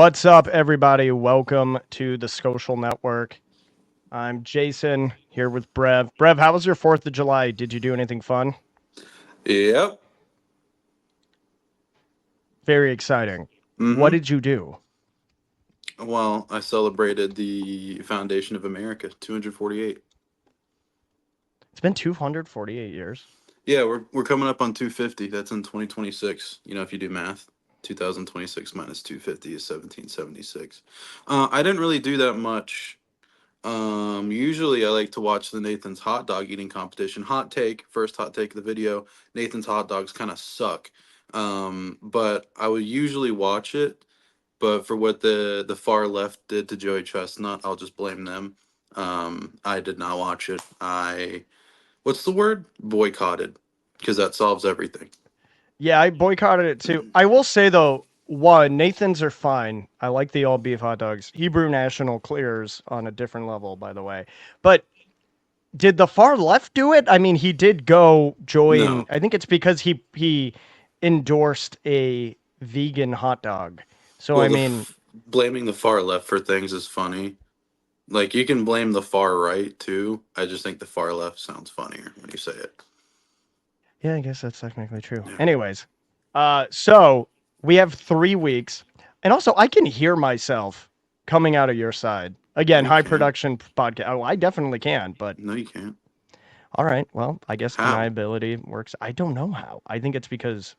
What's up, everybody? Welcome to the Skolcial Network. I'm Jason here with Brev. Brev, how was your 4th of July? Did you do anything fun? Yep. Very exciting. What Mm-hmm. did you do? Well, I celebrated the foundation of America, 248. It's been 248 years. Yeah, we're coming up on 250. That's in 2026. If you do math, 2026 minus 250 is 1776. I didn't really do that much. Usually I like to watch the Nathan's hot dog eating competition. Hot take, first hot take of the video. Nathan's hot dogs kind of suck. But I would usually watch it. But for what the far left did to Joey Chestnut, I'll just blame them. I did not watch it. What's the word? Boycotted, because that solves everything. Yeah, I boycotted it too. I will say, though, one, Nathan's are fine. I like the all beef hot dogs. Hebrew National clears on a different level, by the way. But did the far left do it? I mean, he did go join. No. I think it's because he endorsed a vegan hot dog. So I Well, mean, blaming the far left for things is funny. Like you can blame the far right too. I just think the far left sounds funnier when you say it. yeah, I guess that's technically true. Yeah. Anyways, so we have 3 weeks, and also I can hear myself coming out of your side. No, Again, you high can't. production podcast. Oh, I definitely can, but No, you can't. all right. Well, I guess How? deniability works. I don't know how. I think it's because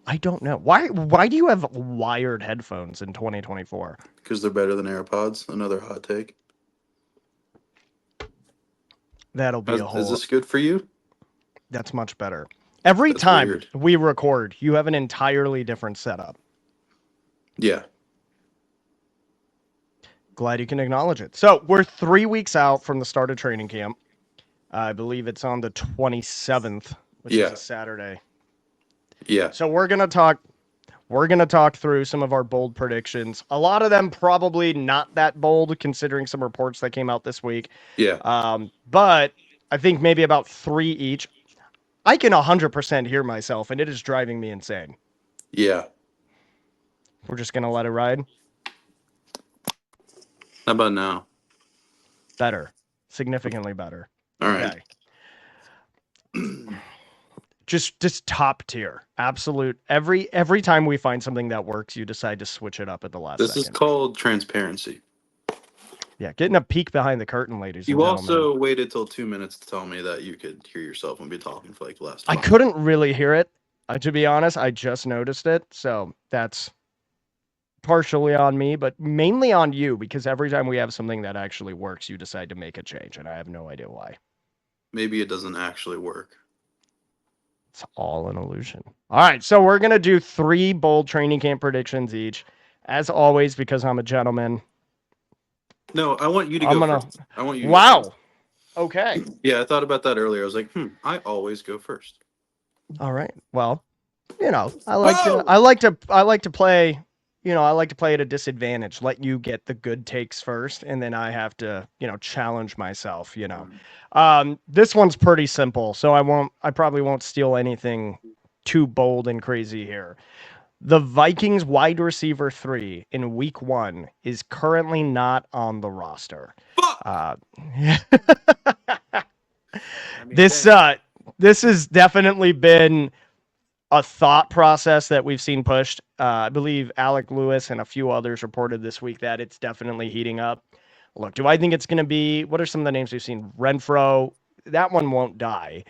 I don't know. Why do you have wired headphones in 2024? Because they're better than AirPods. Another hot take. That'll be a Is whole this good for you? That's much better. Every That's time weird. we record, you have an entirely different setup. Yeah. Glad you can acknowledge it. So we're 3 weeks out from the start of training camp. I believe it's on the 27th, which is a Yeah. Saturday. Yeah. So we're gonna talk. We're gonna talk through some of our bold predictions. A lot of them probably not that bold, considering some reports that came out this week. Yeah. But I think maybe about three each. I can 100% hear myself, and it is driving me insane. Yeah. We're just gonna let it ride. How about now? Better. Significantly better. All right. Okay. Just top tier. Absolute. Every time we find something that works, you decide to switch it up at the last This is second. called transparency. Yeah, getting a peek behind the curtain, ladies and You gentlemen. also waited till 2 minutes to tell me that you could hear yourself and be talking for like the last I 5. couldn't really hear it. To be honest, I just noticed it. So that's partially on me, but mainly on you because every time we have something that actually works, you decide to make a change, and I have no idea why. Maybe it doesn't actually work. It's all an illusion. All right, so we're going to do 3 bold training camp predictions each. As always, because I'm a gentleman, No, I want you to I'm go going to. first. I want you to go first. Wow. Okay. Yeah, I thought about that earlier. I was like, I always go first. All right. Well, Whoa! I like to play, I like to play at a disadvantage. Let you get the good takes first, and then I have to, challenge myself. This one's pretty simple, so I probably won't steal anything too bold and crazy here. The Vikings wide receiver 3 in week 1 is currently not on the roster. Fuck! Uh, I mean, this damn. this has definitely been a thought process that we've seen pushed. I believe Alec Lewis and a few others reported this week that it's definitely heating up. Look, do I think it's going to be? What are some of the names we've seen? Renfro. That one won't die.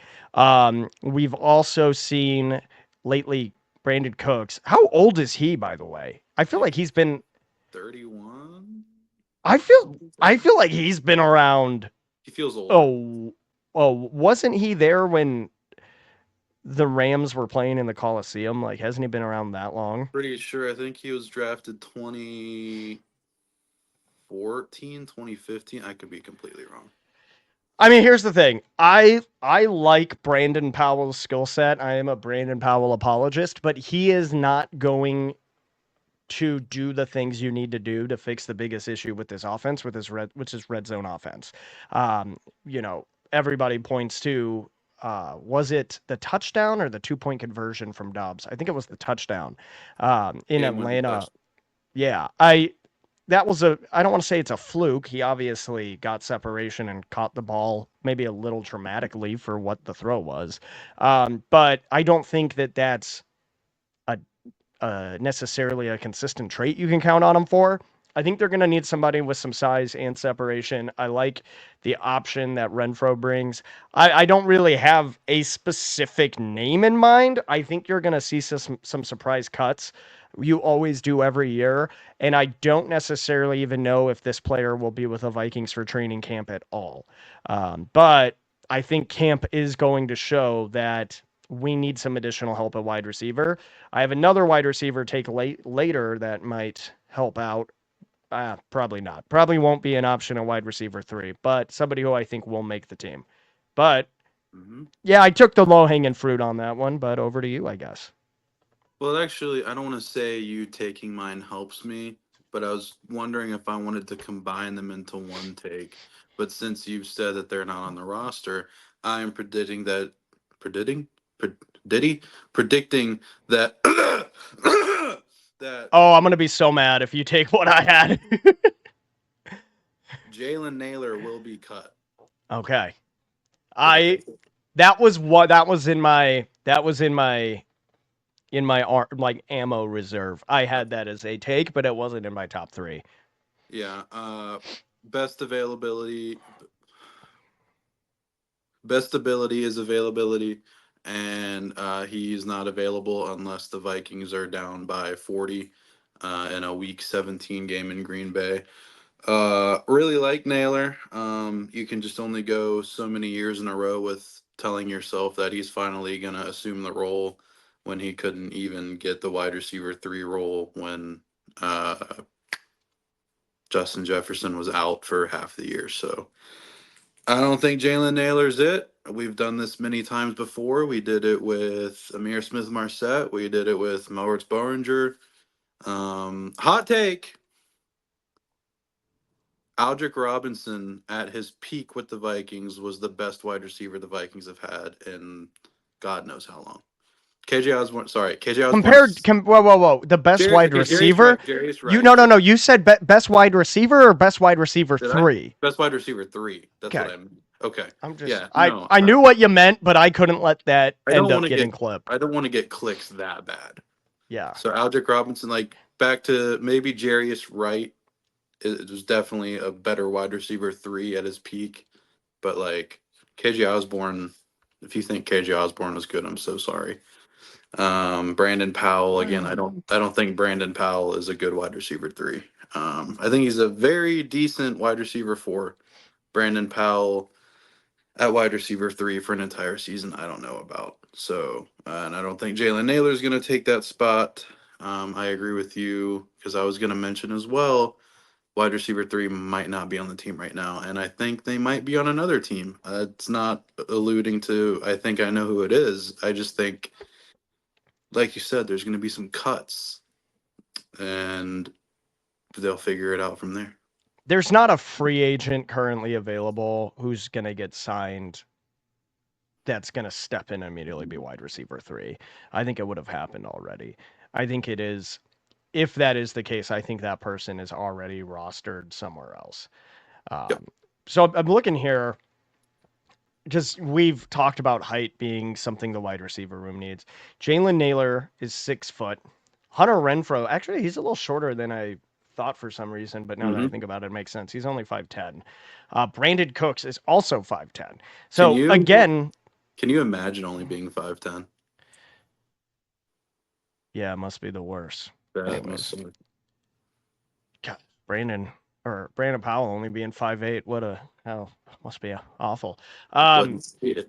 We've also seen lately Brandon Cooks. How old is he, by the way? I feel Like like he's been. 31? I feel like he's been around. He feels older. Oh, wasn't he there when the Rams were playing in the Coliseum? Like, hasn't he been around that long? Pretty sure. I think he was drafted 2014, 2015. I could be completely wrong. I mean, here's the thing. I like Brandon Powell's skill set. I am a Brandon Powell apologist, but he is not going to do the things you need to do to fix the biggest issue with this offense, which is red zone offense. Everybody points to was it the touchdown or the 2-point conversion from Dobbs? I think it was the touchdown in Game winning Atlanta. touchdown. Yeah, that was I don't want to say it's a fluke. He obviously got separation and caught the ball maybe a little dramatically for what the throw was. But I don't think that that's a necessarily a consistent trait you can count on him for. I think they're going to need somebody with some size and separation. I like the option that Renfro brings. I don't really have a specific name in mind. I think you're going to see some surprise cuts. You always do every year. And I don't necessarily even know if this player will be with the Vikings for training camp at all. But I think camp is going to show that we need some additional help at wide receiver. I have another wide receiver take later that might help out. Probably not. Probably won't be an option at wide receiver 3, but somebody who I think will make the team. But Hmm. yeah, I took the low hanging fruit on that one, but over to you, I guess. Well, actually, I don't want to say you taking mine helps me, but I was wondering if I wanted to combine them into one take. But since you've said that they're not on the roster, I am predicting that predicting pre- did he predicting that that Oh, I'm going to be so mad if you take what I had. Jalen Naylor will be cut. Okay. But I I think that was in my like ammo reserve. I had that as a take, but it wasn't in my top 3. yeah, best availability best ability is availability, and he's not available unless the Vikings are down by 40 in a Week 17 game in Green Bay. Really like Naylor. You can just only go so many years in a row with telling yourself that he's finally gonna assume the role when he couldn't even get the wide receiver 3 role when uh, Justin Jefferson was out for half the year. So I don't think Jalen Naylor's it. We've done this many times before. We did it with Amir Smith Marset. We did it with Moritz Boringer. Hot take. Aldrick Robinson at his peak with the Vikings was the best wide receiver the Vikings have had in God knows how long. KJ Osborne, sorry, KJ Osborne. Whoa. The best Jerry, wide okay, Jerry's receiver? right. Jerry's You right. no. You said best wide receiver or best wide receiver Did I? 3? Best wide receiver 3. That's what Okay. I meant. Okay. I'm just Yeah. No. I knew what you meant, but I couldn't let that I end don't up want to getting get. clipped. I don't want to get clicks that bad. Yeah. So Aldrick Robinson, like back to maybe Jarius Wright, it was definitely a better wide receiver 3 at his peak. But like KJ Osborne, if you think KJ Osborne was good, I'm so sorry. Brandon Powell, again, I don't think Brandon Powell is a good wide receiver 3. I think he's a very decent wide receiver 4. Brandon Powell at wide receiver 3 for an entire season, I don't know about. So, and I don't think Jalen Naylor is going to take that spot. I agree with you because I was going to mention as well, wide receiver 3 might not be on the team right now, and I think they might be on another team. It's not alluding to. I think I know who it is. I just think, like you said, there's going to be some cuts, and they'll figure it out from there. There's not a free agent currently available who's going to get signed that's going to step in and immediately be wide receiver 3. I think it would have happened already. I think it is if that is the case, I think that person is already rostered somewhere else. Yep. So I'm looking here. Just we've talked about height being something the wide receiver room needs. Jalen Naylor is 6 foot. Hunter Renfro, actually, he's a little shorter than I thought for some reason, but now that I Hmm. think about it, it makes sense. He's only 5'10. Brandon Cooks is also 5'10. Can So you again, can you imagine only being 5'10"? yeah, it must be the worst. That must Anyways, suck. God, Brandon Powell only being 5'8. What a hell must be awful. But Um, yeah,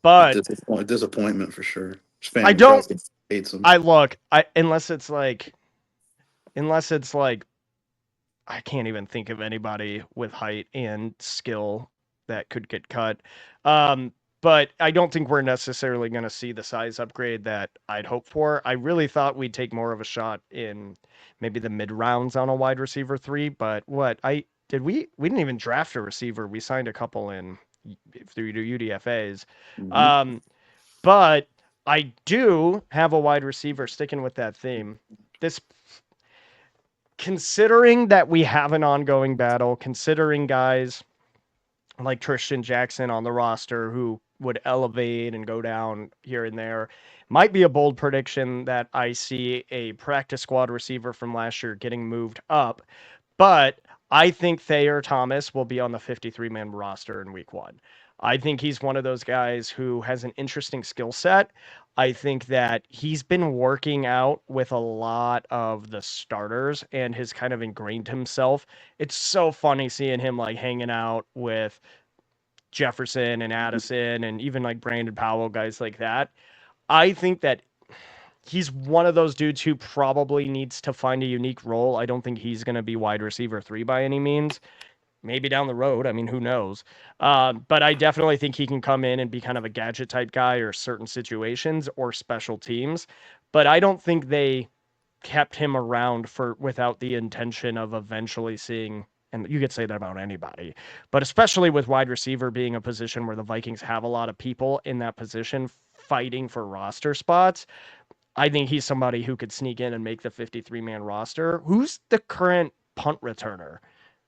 but disappointment for sure. His I family don't probably hates him. I look, I unless it's like I can't even think of anybody with height and skill that could get cut. Um, but I don't think we're necessarily going to see the size upgrade that I'd hope for. I really thought we'd take more of a shot in maybe the mid rounds on a wide receiver 3, but what I did we didn't even draft a receiver. We signed a couple in through UDFA's. Hmm. Um, but I do have a wide receiver sticking with that theme. This considering that we have an ongoing battle, considering guys like Tristan Jackson on the roster who would elevate and go down here and there. Might be a bold prediction that I see a practice squad receiver from last year getting moved up, but I think Thayer Thomas will be on the 53-man roster in week 1. I think he's one of those guys who has an interesting skill set. I think that he's been working out with a lot of the starters and has kind of ingrained himself. It's so funny seeing him like hanging out with Jefferson and Addison and even like Brandon Powell, guys like that. I think that he's one of those dudes who probably needs to find a unique role. I don't think he's going to be wide receiver 3 by any means. Maybe down the road. I mean, who knows? But I definitely think he can come in and be kind of a gadget type guy or certain situations or special teams. But I don't think they kept him around for without the intention of eventually seeing, and you could say that about anybody, but especially with wide receiver being a position where the Vikings have a lot of people in that position fighting for roster spots. I think he's somebody who could sneak in and make the 53-man roster. Who's the current punt returner?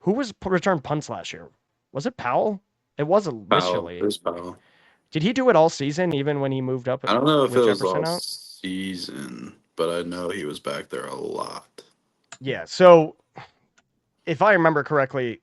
Who was returned punts last year? Was it Powell? It was Powell, initially. there's Powell. Did he do it all season, even when he moved up I don't know if it with was all Jefferson out? season, but I know he was back there a lot. Yeah. So if I remember correctly,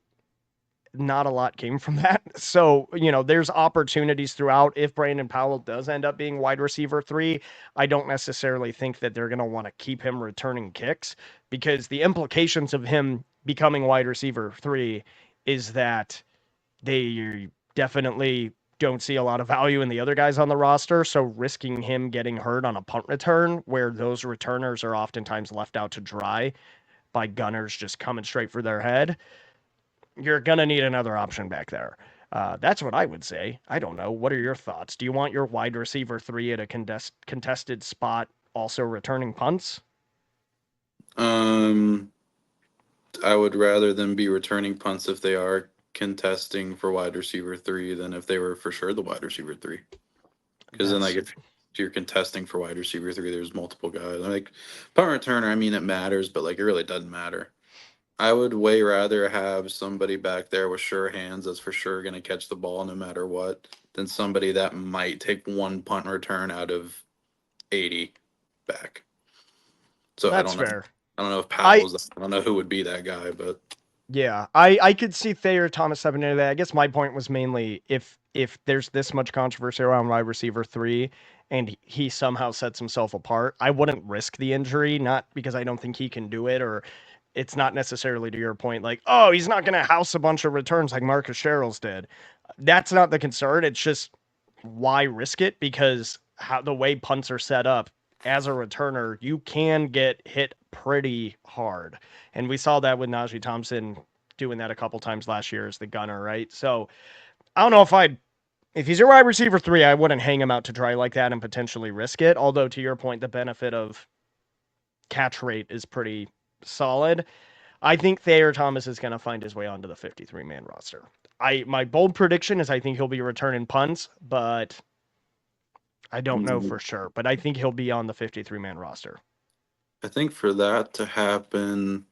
not a lot came from that. So, there's opportunities throughout. If Brandon Powell does end up being wide receiver 3, I don't necessarily think that they're going to want to keep him returning kicks because the implications of him becoming wide receiver 3 is that they definitely don't see a lot of value in the other guys on the roster. So risking him getting hurt on a punt return where those returners are oftentimes left out to dry by gunners just coming straight for their head, you're going to need another option back there. That's what I would say. I don't know. What are your thoughts? Do you want your wide receiver 3 at a contested spot also returning punts? Um, I would rather them be returning punts if they are contesting for wide receiver 3 than if they were for sure the wide receiver 3. Because then, like, That's if you're contesting for wide receiver 3, there's multiple guys. Like, punt returner, I mean, it matters, but, like, it really doesn't matter. I would way rather have somebody back there with sure hands that's for sure going to catch the ball no matter what than somebody that might take one punt return out of 80 back. So I that's don't know. fair. I don't know if I Powell's. I don't know who would be that guy, but Yeah, I could see Thayer Thomas stepping into that. I guess my point was mainly if there's this much controversy around wide receiver 3 and he somehow sets himself apart, I wouldn't risk the injury, not because I don't think he can do it, or it's not necessarily to your point, like, oh, he's not going to house a bunch of returns like Marcus Sherrills did. That's not the concern. It's just why risk it? Because how the way punts are set up, as a returner, you can get hit pretty hard. And we saw that with Najee Thompson doing that a couple times last year as the gunner, right? So I don't know if he's your wide receiver 3, I wouldn't hang him out to dry like that and potentially risk it. Although to your point, the benefit of catch rate is pretty solid. I think Thayer Thomas is going to find his way onto the 53-man roster. My bold prediction is I think he'll be returning punts, but I don't know mm, for sure. But I think he'll be on the 53-man roster. I think for that to happen,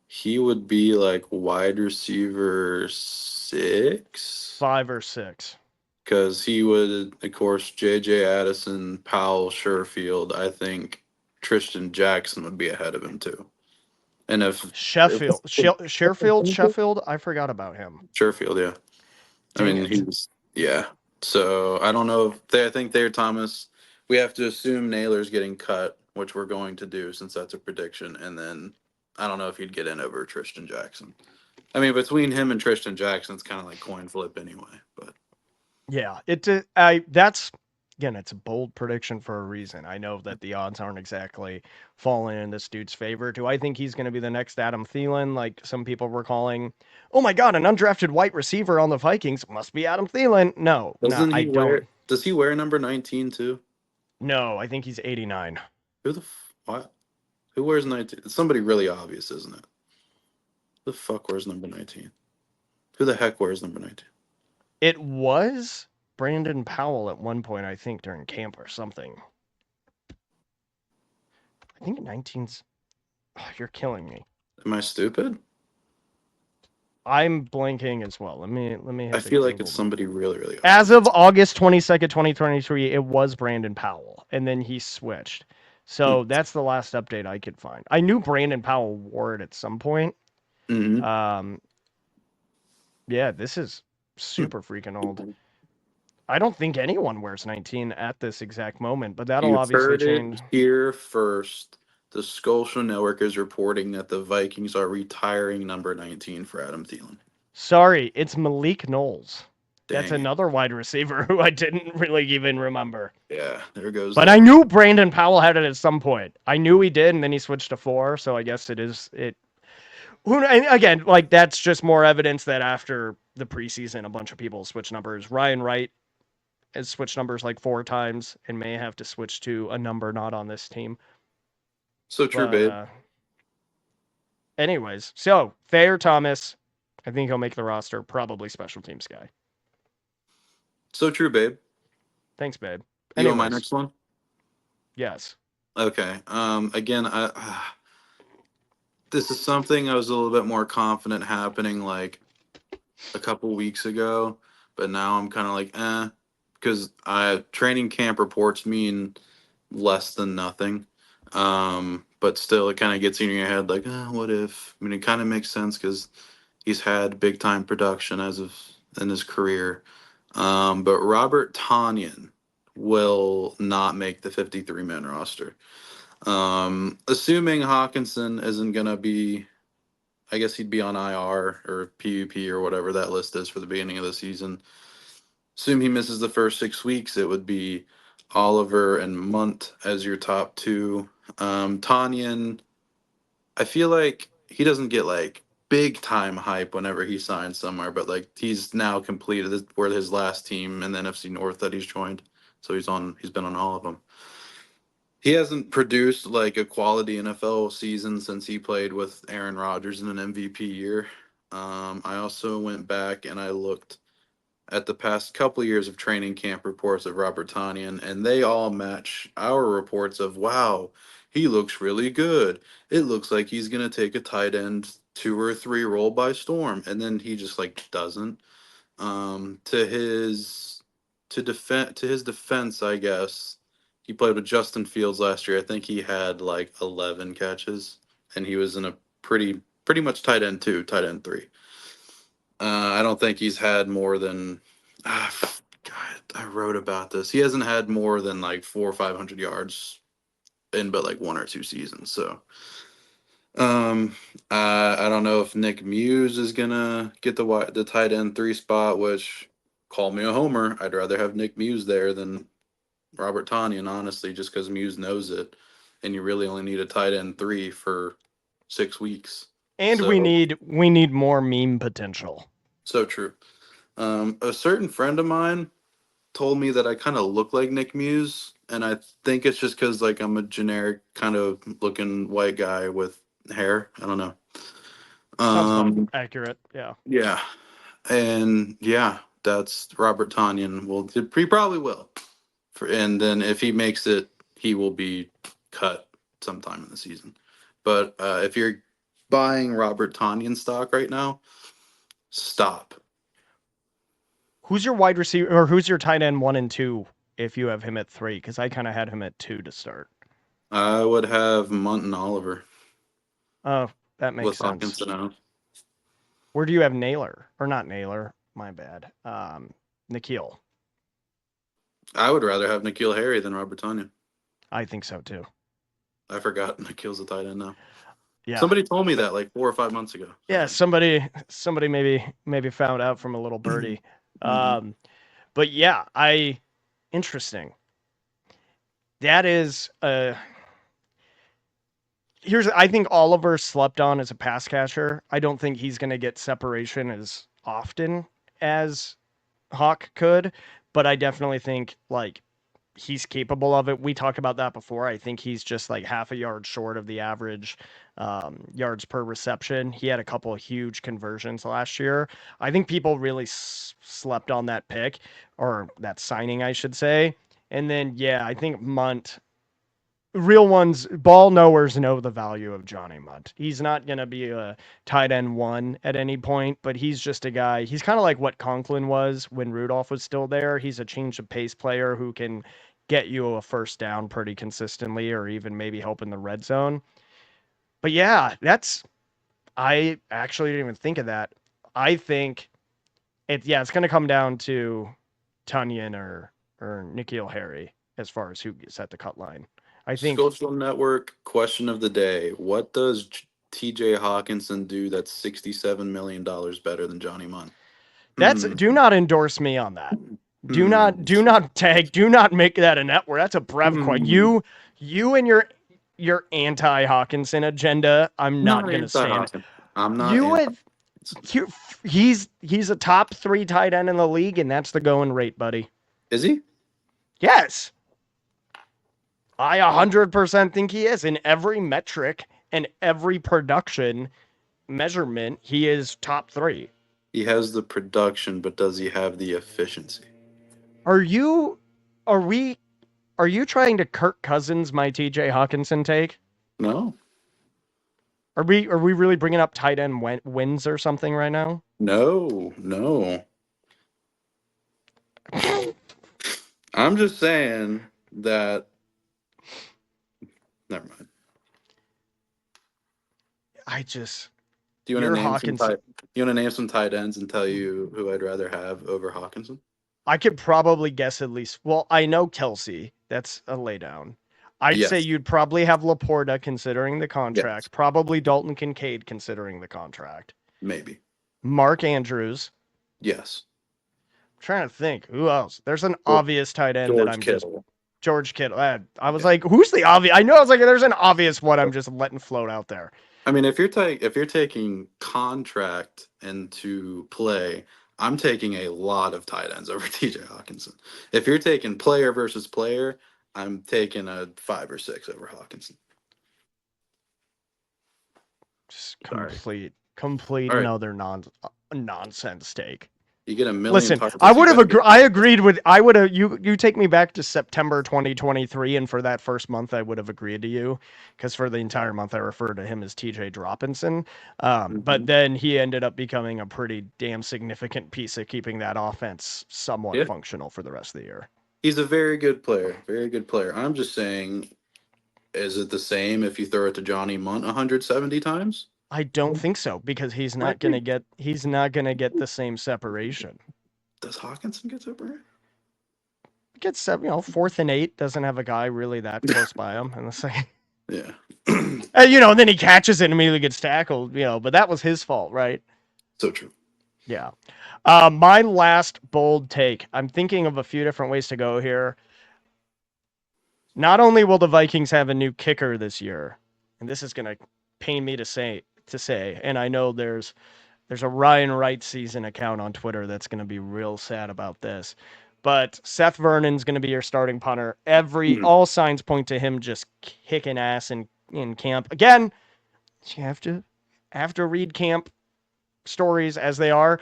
he would be like wide receiver 6 5 or 6. because he would, of course, J.J. Addison, Powell, Sherfield. I think Tristan Jackson would be ahead of him too. And if Sheffield, I forgot about him. Sherfield, yeah. I Dang mean, it. yeah. So I don't know if I think they're Thomas. We have to assume Naylor's getting cut, which we're going to do since that's a prediction. And then I don't know if he'd get in over Tristan Jackson. I mean, between him and Tristan Jackson, it's kind of like coin flip anyway. But Yeah, it's a bold prediction for a reason. I know that the odds aren't exactly falling in this dude's favor. Do I think he's going to be the next Adam Thielen, like some people were calling? Oh my God, an undrafted white receiver on the Vikings must be Adam Thielen. No, doesn't I he don't. wear? Does he wear number 19 too? No, I think he's 89. Who the what? Who wears 19? It's somebody really obvious, isn't it? Who the fuck wears number 19? Who the heck wears number 19? It was Brandon Powell at one point, I think, during camp or something. I think 19's. Oh, you're killing me. Am I stupid? I'm blanking as well. Let me I hit the feel like it's Google. somebody really, really As obvious. of August 22nd, 2023, it was Brandon Powell, and then he switched. Hmm. So that's the last update I could find. I knew Brandon Powell wore it at some point. Mm-hmm. Um, yeah, this is super freaking old. I don't think anyone wears 19 at this exact moment, but that'll You obviously heard change. it here first. The Skolcial Network is reporting that the Vikings are retiring number 19 for Adam Thielen. Sorry, it's Malik Knowles. That's Dang it. another wide receiver who I didn't really even remember. Yeah, there goes But I that. knew Brandon Powell had it at some point. I knew he did, and then he switched to 4. So I guess it is it. Who and again, like that's just more evidence that after the preseason, a bunch of people switch numbers. Ryan Wright has switched numbers like 4 times and may have to switch to a number not on this team. So true, But babe. anyways, so Thayer Thomas, I think he'll make the roster. Probably special teams guy. So true, babe. Thanks, babe. You want my Anyways, next one? yes. Okay. Again, this is something I was a little bit more confident happening like a couple weeks ago, but now I'm kind of like, because I training camp reports mean less than nothing. But still, it kind of gets in your head like, what if? I mean, it kind of makes sense because he's had big time production as of in his career. But Robert Tanyan will not make the 53-man roster. Assuming Hawkinson isn't gonna be, I guess he'd be on IR or PUP or whatever that list is for the beginning of the season. Assume he misses the first 6 weeks, it would be Oliver and Munt as your top two. Tanyan, I feel like he doesn't get like big time hype whenever he signs somewhere, but like he's now completed where his last team in the NFC North that he's joined. So he's been on all of them. He hasn't produced like a quality NFL season since he played with Aaron Rodgers in an MVP year. I also went back and I looked at the past couple years of training camp reports of Robert Tanyan, and they all match our reports of wow, he looks really good. It looks like he's gonna take a tight end 2 or 3 role by storm, and then he just like doesn't. To his to his defense, I guess he played with Justin Fields last year. I think he had like 11 catches, and he was in a pretty much tight end 2, tight end 3. I don't think he's had more than. Ah, God, I wrote about this. He hasn't had more than like 400 or 500 yards in but like 1 or 2 seasons. So, I don't know if Nick Muse is gonna get the tight end 3 spot. Which, call me a homer. I'd rather have Nick Muse there than Robert Tanyan, honestly, just because Muse knows it, and you really only need a tight end 3 for 6 weeks. And we So, need we need more meme potential. so true. A certain friend of mine told me that I kind of look like Nick Muse, and I think it's just because like I'm a generic kind of looking white guy with hair. I don't know. Sounds about Um, accurate. Yeah. yeah, and yeah, that's Robert Tanyan. Well, he probably will. And then if he makes it, he will be cut sometime in the season. But if you're buying Robert Tanyan stock right now, stop. Who's your wide receiver or who's your tight end 1 and 2 if you have him at 3? Because I kind of had him at 2 to start. I would have Munt and Oliver Oh, that makes with sense. Hawkinson out. Where do you have Naylor? Or not Naylor? My bad. Nikhil. I would rather have N'Keal Harry than Robert Tonyan. I think so too. I forgot N'Keal's a tight end now. Yeah. Somebody told me that like 4 or 5 months ago. Yeah, So. somebody maybe found out from a little birdie. Hmm. But yeah, I interesting. That is here's I think Oliver slept on as a pass catcher. I don't think he's going to get separation as often as Hawk could, but I definitely think like he's capable of it. We talked about that before. I think he's just like half a yard short of the average yards per reception. He had a couple of huge conversions last year. I think people really slept on that pick or that signing, I should say. And then, yeah, I think Munt. real ones, ball knowers know the value of Johnny Munt. He's not going to be a tight end one at any point, but he's just a guy. He's kind of like what Conklin was when Rudolph was still there. He's a change of pace player who can get you a first down pretty consistently or even maybe help in the red zone. But yeah, I actually didn't even think of that. I think it's going to come down to Tunyon or Nikhil Harry as far as who gets at the cut line. I think Skolcial Network question of the day: what does T.J. Hawkinson do that's $67 million better than Johnny Munn? that's Hmm. do not endorse me on that. Hmm. Do not tag, do not make that a network. That's a brev coin. Hmm. You and your anti Hawkinson agenda, I'm I'm not not gonna anti stand it. Hawkinson. I'm not You anti. have you, he's a top 3 tight end in the league, and that's the going rate, buddy. Is he? Yes. I 100% think he is in every metric and every production measurement. He is top 3. He has the production, but does he have the efficiency? Are you are we Are you trying to Kirk Cousins my TJ Hawkinson take? No, Are we really bringing up tight end wins or something right now? no. I'm just saying that. Never mind. I just Do you want to You're name some Hawkinson. tight? You want to name some tight ends and tell you who I'd rather have over Hawkinson? I could probably guess at least. Well, I know Kelsey. That's a laydown. I'd say Yes, you'd probably have Laporta considering the yes, contract. Probably Dalton Kincaid considering the contract. maybe. Mark Andrews. Yes. I'm trying to think who else. There's an George, obvious tight end that George I'm just Kittle. George Kittle. I was Yeah. like, who's the obvious? I know I was like, there's an obvious one. I'm just letting float out there. I mean, if you're taking contract into play, I'm taking a lot of tight ends over T.J. Hawkinson. If you're taking player versus player, I'm taking a 5 or 6 over Hawkinson. Just Sorry. complete All right, another nonsense take. you get a million Listen, I targets. You would have better get. agreed. I agreed with. I would have. You take me back to September 2023, and for that first month, I would have agreed to you, because for the entire month, I referred to him as TJ Dropinson. But Mhm. then he ended up becoming a pretty damn significant piece of keeping that offense somewhat Yeah, functional for the rest of the year. he's a very good player. Very good player. I'm just saying, is it the same if you throw it to Johnny Munt 170 times? I don't think so because Might be. he's not gonna get the same separation. Does Hawkinson get separated? Gets 4th and 8, doesn't have a guy really that close by him in the second. Yeah. And then he catches it and immediately gets tackled. But that was his fault, right? So true. Yeah. My last bold take. I'm thinking of a few different ways to go here. Not only will the Vikings have a new kicker this year, and this is gonna pain me to say, and I know there's a Ryan Wright season account on Twitter that's going to be real sad about this. But Seth Vernon's going to be your starting punter. Mhm. All signs point to him just kicking ass in camp. Again, you have to read camp stories as they are.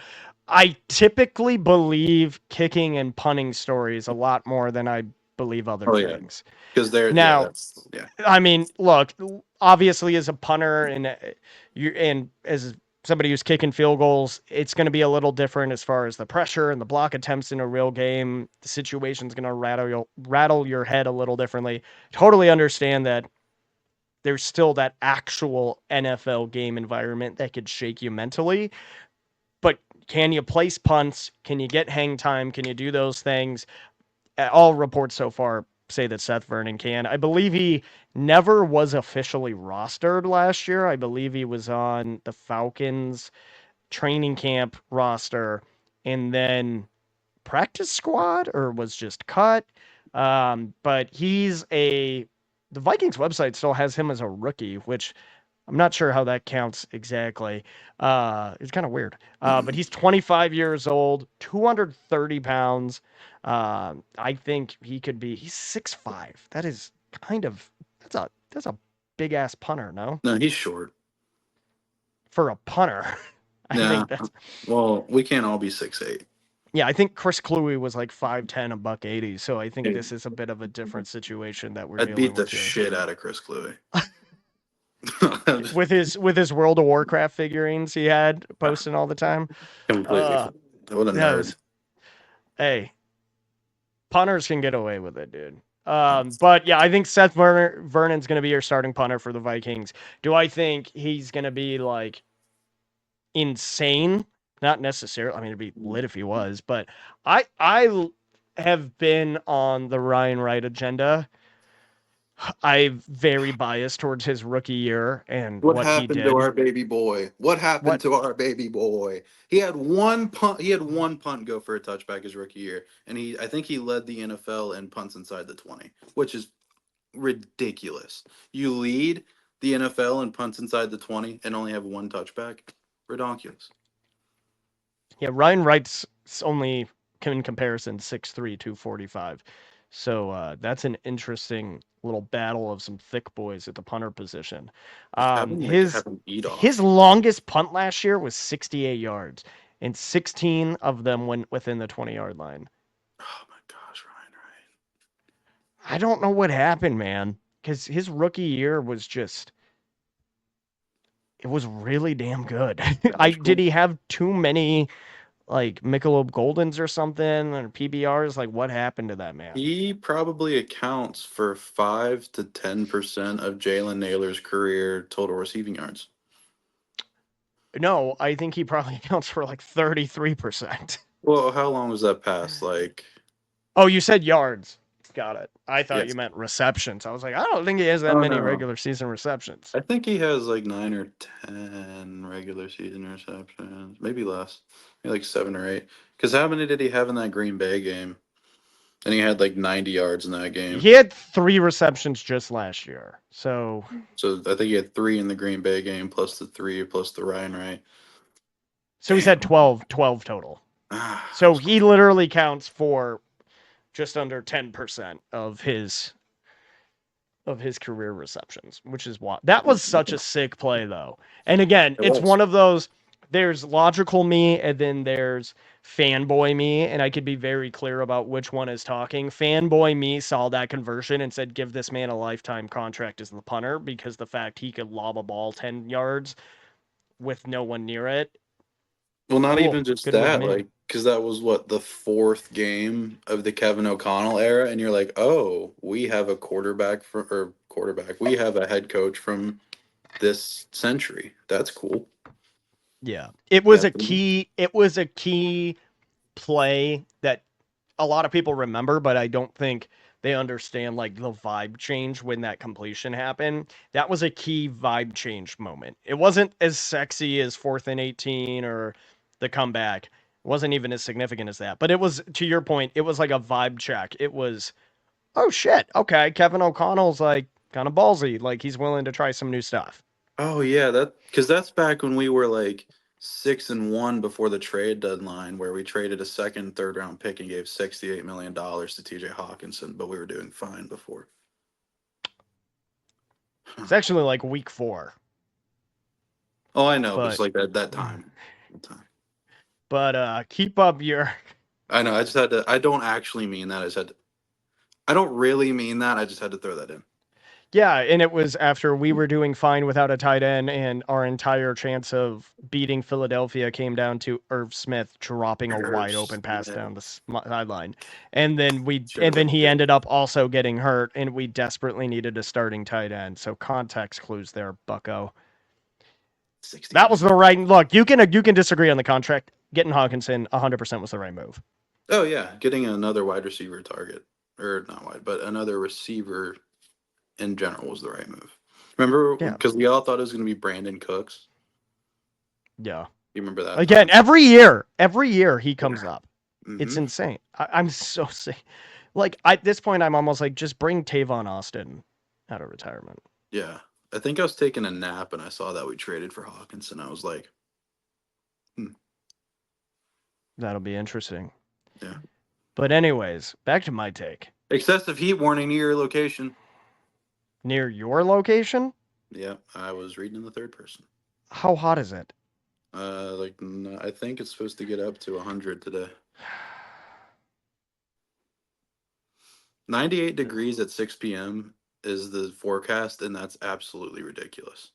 I typically believe kicking and punting stories a lot more than I believe other Oh yeah, things. because they're yeah Now, that's yeah I mean, look, obviously as a punter and as somebody who's kicking field goals, it's going to be a little different as far as the pressure and the block attempts in a real game. The situation's going to rattle your head a little differently. Totally understand that there's still that actual NFL game environment that could shake you mentally, but can you place punts? Can you get hang time? Can you do those things? All reports so far say that Seth Vernon can. I believe he never was officially rostered last year. I believe he was on the Falcons training camp roster and then practice squad or was just cut. But the Vikings website still has him as a rookie, which I'm not sure how that counts exactly. It's kind of weird. But he's 25 years old, 230 pounds. I think he's 6'5". That is that's a big ass punter, no? no he's short. For a punter. I Yeah, think that's well we can't all be 6'8". Yeah, I think Chris Kluwe was like 5'10", a buck 80. So I think this is a bit of a different situation that we're I'd dealing beat the with here. shit out of Chris Kluwe. With his World of Warcraft figurines he had posting all the time. Completely. Uh, What a that nerd. was hey, punters can get away with it, dude. But yeah, I think Vernon's going to be your starting punter for the Vikings. Do I think he's going to be like insane? Not necessarily. I mean, it'd be lit if he was, but I have been on the Ryan Wright agenda. I'm very biased towards his rookie year and What what he happened to did. our baby boy? What happened What to our baby boy? He had one punt. He had one punt go for a touchback his rookie year, and I think he led the NFL in punts inside the 20, which is ridiculous. You lead the NFL in punts inside the 20 and only have one touchback. Ridiculous. Yeah, Ryan Wright's only in comparison 6'3", 245. So that's an interesting little battle of some thick boys at the punter position. Just have him His have him eat his off. longest punt last year was 68 yards, and 16 of them went within the 20-yard line. Oh my gosh, Ryan Ryan. I don't know what happened, man, because his rookie year was just it was really damn good. That I was did cool. he have too many like Michelob Goldens or something or PBRs? Like what happened to that man? He probably accounts for 5 to 10% of Jalen Naylor's career total receiving yards. No, I think he probably accounts for like 33%. Well, how long was that pass? Like, Oh, you said yards. Got it. I thought you yes. meant receptions. I was like, I don't think he has that Oh many no. regular season receptions. I think he has like 9 or 10 regular season receptions, maybe less, maybe like 7 or 8. Because how many did he have in that Green Bay game? And he had like 90 yards in that game. He had 3 receptions just last year. So So I think he had 3 in the Green Bay game, plus the 3, plus the Ryan Wright. he's had Damn. 12 total. Ah, that So was he cool. literally counts for just under 10% of his career receptions, which is why that was such a sick play though. And again, It it's was. one of those there's logical me and then there's fanboy me, and I could be very clear about which one is talking. Fanboy me saw that conversion and said give this man a lifetime contract as the punter because the fact he could lob a ball 10 yards with no one near it. Well, not Cool. even just Good with that, me. like, because that was what the fourth game of the Kevin O'Connell era, and you're like, oh, we have a quarterback. We have a head coach from this century. That's cool. Yeah. Definitely. It was a key play that a lot of people remember, but I don't think they understand like the vibe change when that completion happened. That was a key vibe change moment. It wasn't as sexy as 4th and 18 or the comeback. It wasn't even as significant as that. But it was, to your point, it was like a vibe check. It was, oh shit, okay, Kevin O'Connell's like kind of ballsy. Like he's willing to try some new stuff. Oh yeah, that because that's back when we were like 6-1 before the trade deadline, where we traded a second, third round pick and gave $68 million to T.J. Hawkinson, but we were doing fine before. It's actually like week 4. Oh, I know, but just But like that time. That time. keep up your I know. I just had to. I don't actually mean that. I don't really mean that. I just had to throw that in. Yeah, and it was after we were doing fine without a tight end, and our entire chance of beating Philadelphia came down to Irv Smith dropping a wide open pass Yeah, down the sideline, and should then have he been ended up also getting hurt, and we desperately needed a starting tight end. So context clues there, Bucko. That 68 was the million. right look. You can disagree on the contract. Getting Hawkinson 100% was the right move. Oh yeah, getting another wide receiver target, or not wide, but another receiver in general was the right move. Remember, Yeah, because we all thought it was going to be Brandon Cooks. yeah. You remember that Again, time? every year he Yeah. comes up. It's Hmm. insane. I'm so sick. Like at this point, I'm almost like just bring Tavon Austin out of retirement. Yeah. I think I was taking a nap and I saw that we traded for Hawkinson. I was like, hmm, That'll be interesting. yeah. But anyways, back to my take. Excessive heat warning near your location. Near your location, Yeah, I was reading in the third person. how hot is it? I think it's supposed to get up to 100 today. 98 degrees at 6 p.m. is the forecast, and that's absolutely ridiculous.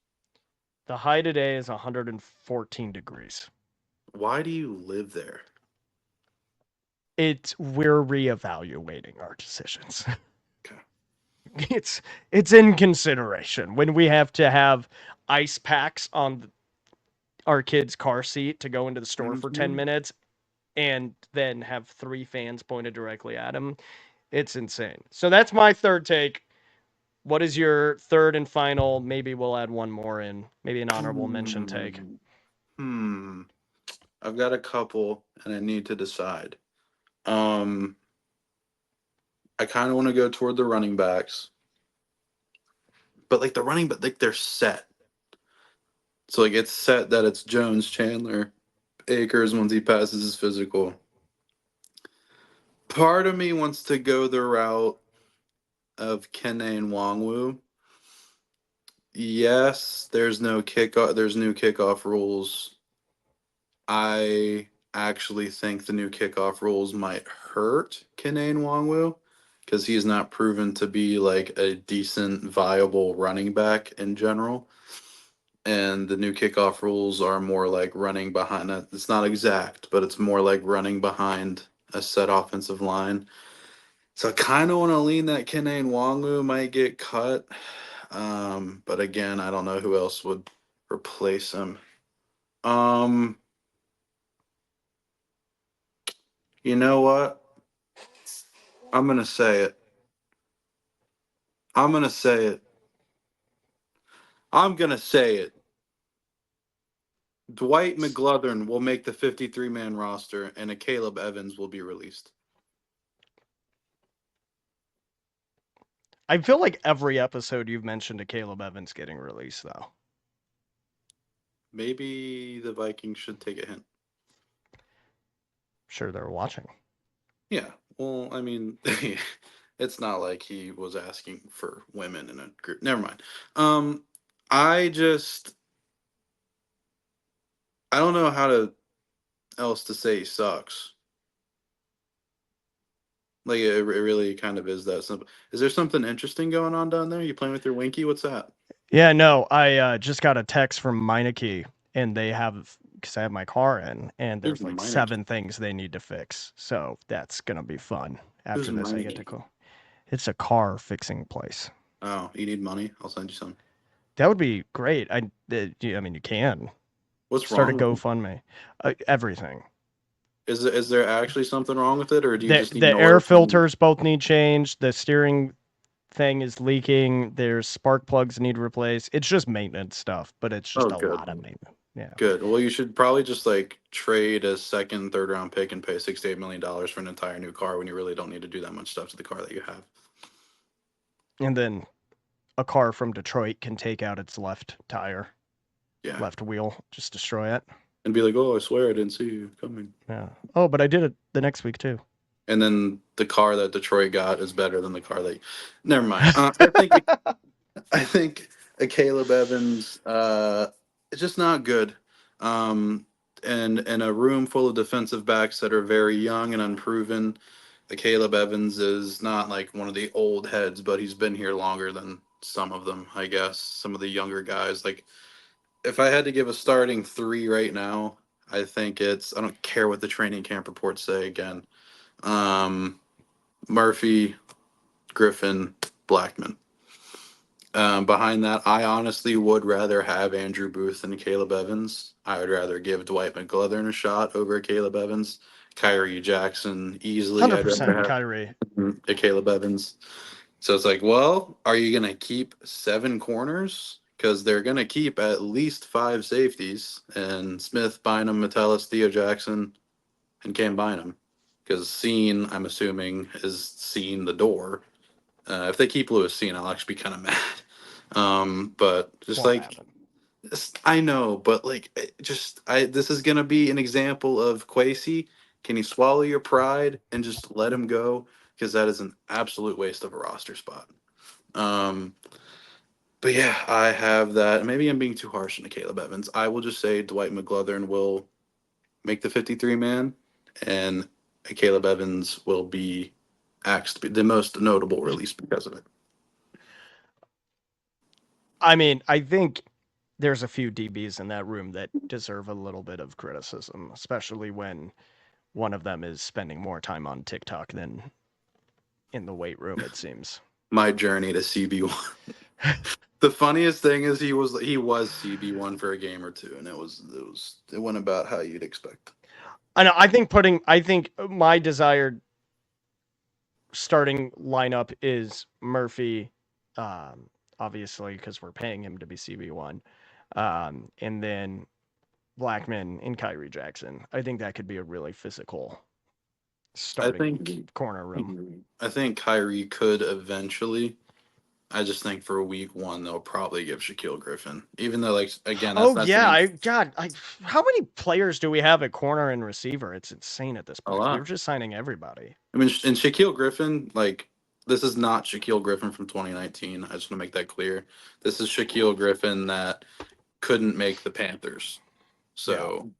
The high today is 114 degrees. Why do you live there? We're reevaluating our decisions. Okay. it's it's in consideration when we have to have ice packs on our kid's car seat to go into the store for 10 Mhm. minutes and then have three fans pointed directly at him. It's insane. So that's my third take. What is your third and final? Maybe we'll add one more in, maybe an honorable mention take. Hmm. Hmm. I've got a couple, and I need to decide. Um, I kind of want to go toward the running backs, but like the running, but like they're set. So like it's set that it's Jones, Chandler, Akers once he passes his physical. Part of me wants to go the route of Kene and Wongwu. Yes, there's no kickoff. There's new kickoff rules. I actually think the new kickoff rules might hurt Kene and Wongwu because he's not proven to be like a decent, viable running back in general. And the new kickoff rules are more like running behind. It's not exact, but it's more like running behind a set offensive line. So I kind of want to lean that Kene and Wongwu might get cut. But again, I don't know who else would replace him. Um, you know what? I'm gonna say it. I'm gonna say it. I'm gonna say it. Dwight McGlothern will make the 53-man roster, and a Caleb Evans will be released. I feel like every episode you've mentioned a Caleb Evans getting released, though. Maybe the Vikings should take a hint. Sure, they're watching. Yeah. Well, I mean, it's not like he was asking for women in a group. Never mind. Um, I just I don't know how to else to say he sucks. Like it really kind of is that simple. Is there something interesting going on down there? You playing with your Winky? What's that? Yeah, no, I just got a text from Meineke, and they have because I have my car in, and Who's there's like Meineke? 7 things they need to fix. So that's gonna be fun. Who's After this, I get to Meineke? go. It's a car fixing place. Oh, you need money? I'll send you some. That would be great. I mean, you can What's start a wrong with it? GoFundMe. Everything. Is there actually something wrong with it, or do you The just need an the air oil change? filters both need changed. The steering thing is leaking. There's spark plugs need replaced. It's just maintenance stuff, but it's Oh, just a good, lot of maintenance. Yeah. good. Well, you should probably just like trade a second, third round pick and pay $6 to $8 million for an entire new car when you really don't need to do that much stuff to the car that you have. And then a car from Detroit can take out its left tire, Yeah, left wheel, just destroy it. and be like, "Oh, I swear I didn't see you coming." Yeah. Oh, but I did it the next week too. And then the car that Detroit got is better than the car that. Never mind. I think a Caleb Evans it's just not good. And in a room full of defensive backs that are very young and unproven, the Caleb Evans is not like one of the old heads, but he's been here longer than some of them, I guess. Some of the younger guys. Like if I had to give a starting three right now, I think it's I don't care what the training camp reports say again. Um, Murphy, Griffin, Blackman. Behind that, I honestly would rather have Andrew Booth than Caleb Evans. I would rather give Dwight McGlothern a shot over Caleb Evans. Kyrie Jackson easily. I'd rather 100% have Kyrie. a Caleb Evans. So it's like, well, are you going to keep seven corners? Because they're going to keep at least five safeties and Smith, Bynum, Metellus, Theo Jackson, and Cam Bynum. Because Scene, I'm assuming, is Scene the door. If they keep Lewis Scene, I'll actually be kind of mad. But just Won't like happen. I know, but like just I this is gonna be an example of Quasi. Can you swallow your pride and just let him go? Because that is an absolute waste of a roster spot. Um, But yeah, I have that. Maybe I'm being too harsh on the Caleb Evans. I will just say Dwight McGlothern will make the 53 man, and Caleb Evans will be axed, the most notable release because of it. I mean, I think there's a few DBs in that room that deserve a little bit of criticism, especially when one of them is spending more time on TikTok than in the weight room, it seems. My journey to CB1. The funniest thing is he was CB1 for a game or two, and it went about how you'd expect. I know. I think my desired starting lineup is Murphy, obviously because we're paying him to be CB1, and then Blackman and Kyrie Jackson. I think that could be a really physical I starting think corner room. I think Kyrie could eventually. I just think for week one they'll probably give Shaquille Griffin, even though like again that's Oh not yeah, saying how many players do we have at corner and receiver? It's insane at this a point. We're lot. just signing everybody. I mean, and Shaquille Griffin, like, this is not Shaquille Griffin from 2019. I just want to make that clear. This is Shaquille Griffin that couldn't make the Panthers. Yeah. So,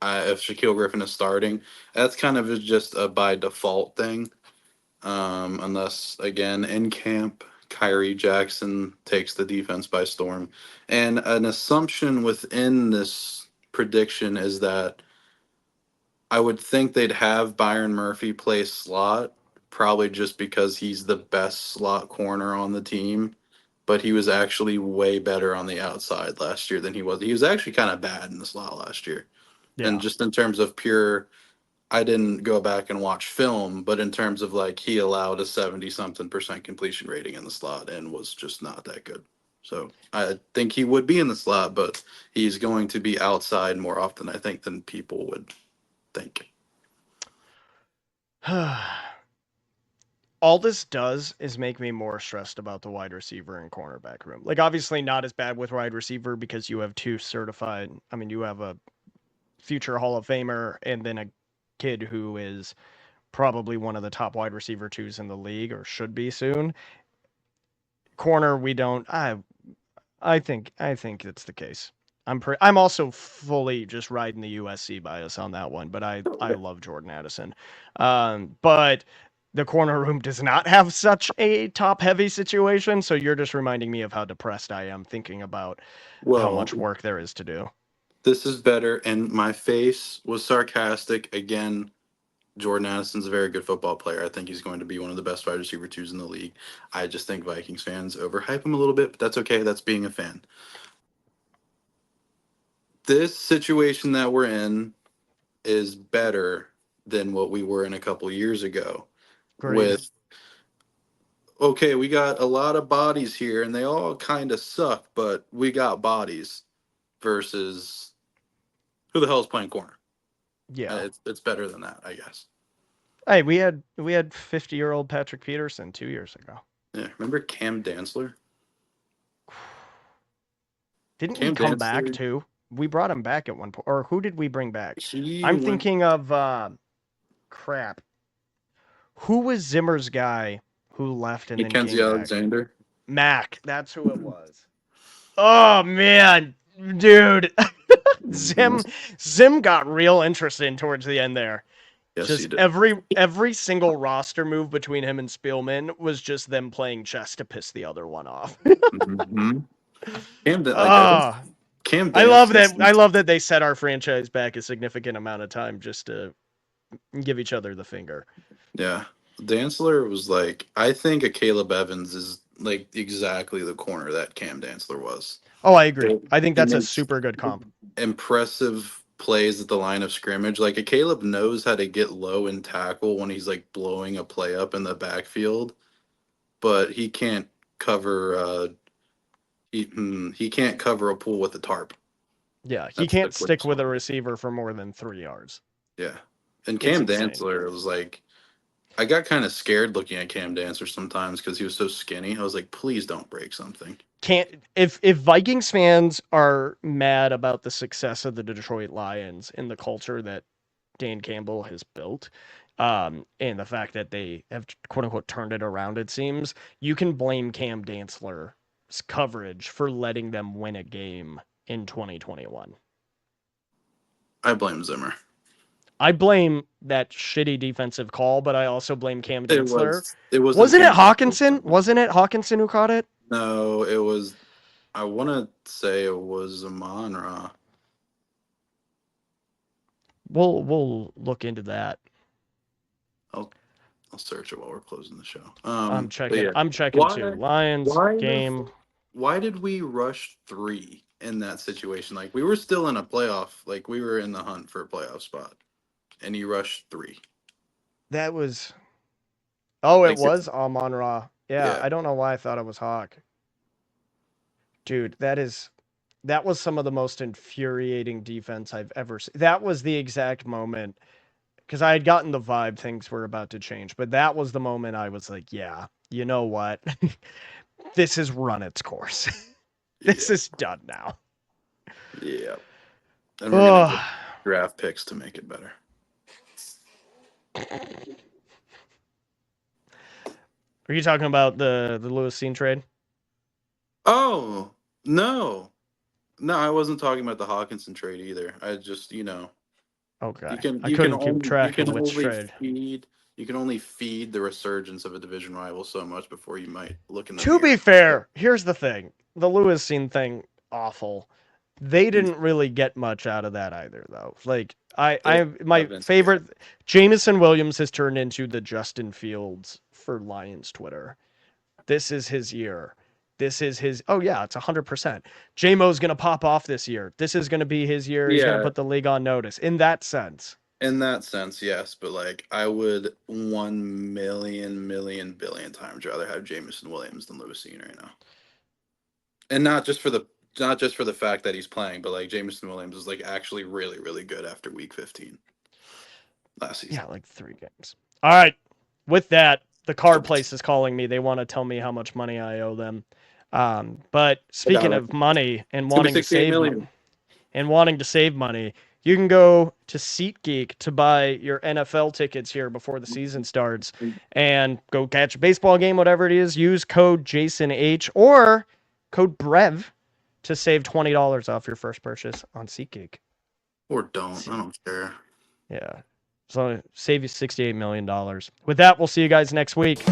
if Shaquille Griffin is starting, that's kind of just a by default thing. Unless, again, in camp, Kyrie Jackson takes the defense by storm. And an assumption within this prediction is that I would think they'd have Byron Murphy play slot, probably just because he's the best slot corner on the team. But he was actually way better on the outside last year than he was. He was actually kind of bad in the slot last year. And Yeah. just in terms of pure, I didn't go back and watch film, but in terms of like he allowed a 70 something percent completion rating in the slot and was just not that good. So I think he would be in the slot, but he's going to be outside more often, I think, than people would think. All this does is make me more stressed about the wide receiver and cornerback room. Like obviously not as bad with wide receiver because you have two certified, I mean you have a future Hall of Famer and then a kid who is probably one of the top wide receiver twos in the league or should be soon. Corner we don't I think it's the case. I'm also fully just riding the USC bias on that one, but I love Jordan Addison. But the corner room does not have such a top heavy situation, so you're just reminding me of how depressed I am thinking about how Well, much work there is to do. this is better, and my face was sarcastic. Again, Jordan Addison's a very good football player. I think he's going to be one of the best wide receiver twos in the league. I just think Vikings fans overhype him a little bit, but that's okay. That's being a fan. This situation that we're in is better than what we were in a couple years ago. Agreed. With, okay, we got a lot of bodies here, and they all kind of suck, but we got bodies versus who the hell is playing corner? Yeah. It's better than that, I guess. Hey, we had 50-year-old Patrick Peterson 2 years ago. Yeah, remember Cam Dantzler? Didn't he Cam come back Dantzler, too? We brought him back at one point, or who did we bring back? he I'm went. thinking of crap. Who was Zimmer's guy who left and then Mackenzie came back? Alexander. Mac. That's who it was. Oh man, dude. Mhm. Zim Zim got real interesting towards the end there. Yes, he Just did. every single roster move between him and Spielman was just them playing chess to piss the other one off. Hmm. Like I think Ah, Cam I love Dantzler. that. I love that they set our franchise back a significant amount of time just to give each other the finger. Yeah, Dantzler was like, I think a Caleb Evans is like exactly the corner that Cam Dantzler was. Oh, I agree. He I think he that's a makes super good comp. impressive plays at the line of scrimmage. Like a Caleb knows how to get low and tackle when he's like blowing a play up in the backfield, but he can't cover. He can't cover a pool with a tarp. Yeah, he That's the can't stick quickest with a way. receiver for more than 3 yards. Yeah, and It's Cam insane. Dantzler was like, I got kind of scared looking at Cam Dantzler sometimes because he was so skinny. I was like, please don't break something. Can't if Vikings fans are mad about the success of the Detroit Lions and the culture that Dan Campbell has built, and the fact that they have quote unquote turned it around, it seems you can blame Cam Dantzler coverage for letting them win a game in 2021. I blame Zimmer. I blame that shitty defensive call, but I also blame Cam It Ditzler. was. It wasn't Wasn't it Cam. Hawkinson? Wasn't it Hawkinson who caught it? No, it was. I want to say it was Amon-Ra. We'll look into that. I'll I'll search it while we're closing the show. I'm But checking. yeah, I'm checking too. why Lions why game. why did we rush 3 in that situation? Like we were still in a playoff, like we were in the hunt for a playoff spot, and you rushed 3. That was. Oh, it Like was Amon-Ra. Yeah, yeah, I don't know why I thought it was Hawk. Dude, that was some of the most infuriating defense I've ever seen. That was the exact moment because I had gotten the vibe things were about to change, but that was the moment I was like, yeah, you know what? This has run its course. This yeah, is done now. yeah. And we're gonna get Oh, draft picks to make it better. are you talking about the Lewis Scene trade? Oh no, no, I wasn't talking about the Hawkinson trade either. I just Okay. I you can couldn't keep only track of which trade. you can only feed the resurgence of a division rival so much before you might look in the To be mirror. fair, here's the thing. The Lewis Scene thing, awful. They didn't really get much out of that either, though. Like There's my evidence of the favorite, Jamison Williams has turned into the Justin Fields for Lions Twitter. This is his year. This is his. Oh yeah, it's 100%. JMO's gonna pop off this year. This is gonna be his year. He's gonna yeah, put the league on notice. In that sense, in that sense, yes, but like I would 1 million billion times rather have Jamison Williams than Lewis Cine right now, and not just for the fact that he's playing, but like Jamison Williams is like actually really really good after week 15 last season. yeah, like 3 games. All right. With that, the card place is calling me. They want to tell me how much money I owe them. But I got speaking it. of money and It's gonna be wanting to 68 save million. money, you can go to SeatGeek to buy your NFL tickets here before the season starts and go catch a baseball game, whatever it is. Use code JasonH or code BREV to save $20 off your first purchase on SeatGeek. Or don't. I don't care. Yeah. So save you $68 million. With that, we'll see you guys next week.